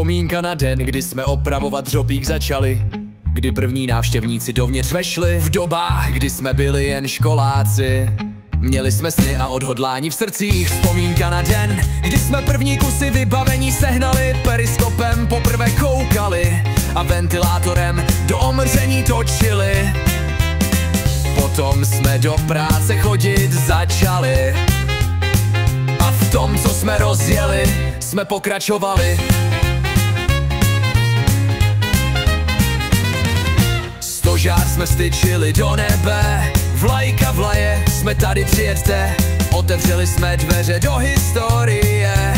Vzpomínka na den, kdy jsme opravovat dřopík začali, kdy první návštěvníci dovnitř vešli. V dobách, kdy jsme byli jen školáci, měli jsme sny a odhodlání v srdcích. Vzpomínka na den, kdy jsme první kusy vybavení sehnali, periskopem poprvé koukali a ventilátorem do omrzení točili. Potom jsme do práce chodit začali a v tom, co jsme rozjeli, jsme pokračovali. Stožár jsme styčili do nebe, vlajka vlaje, jsme tady, přijeďte. Otevřeli jsme dveře do historie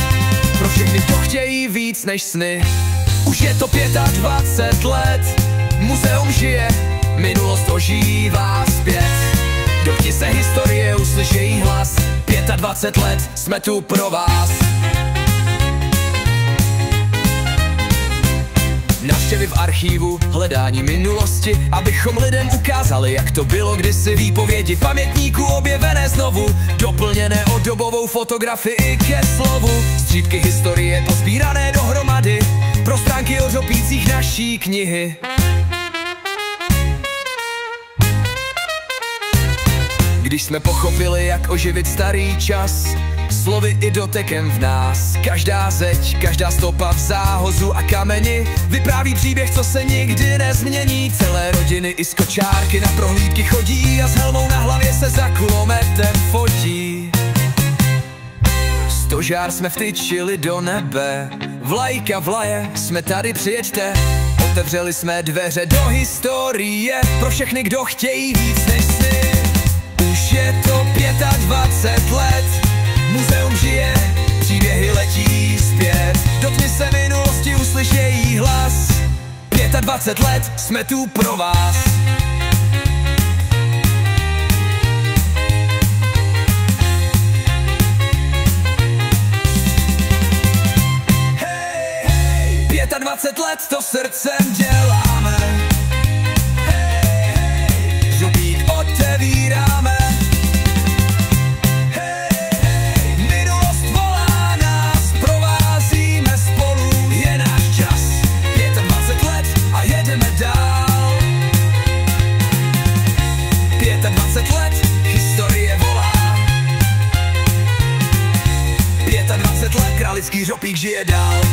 pro všechny, kdo chtějí víc než sny. Už je to 25 let, muzeum žije, minulost ožívá zpět. Dotkni se historie, uslyš její hlas. 25 let, jsme tu pro vás. Návštěvy v archívu, hledání minulosti, abychom lidem ukázali, jak to bylo kdysi. Výpovědi pamětníků objevené znovu, doplněné o dobovou fotografii ke slovu. Střípky historie pozbírané dohromady pro stránky o dřopících naší knihy. Když jsme pochopili, jak oživit starý čas, slovy i dotekem v nás. Každá zeď, každá stopa v záhozu a kameni vypráví příběh, co se nikdy nezmění. Celé rodiny i skočárky na prohlídky chodí a s helmou na hlavě se za kulometem fotí. Stožár jsme vtyčili do nebe, vlajka vlaje, jsme tady, přijeďte. Otevřeli jsme dveře do historie pro všechny, kdo chtějí víc než sny. Už je to 25 let, muzeum žije, příběhy letí zpět. Dotkni se minulosti, uslyš její hlas. 25 let, jsme tu pro vás. Hej, hej, 25 let to srdcem děláme. Hej, hej, dřopík otevíráme. Králický dřopík žije dál.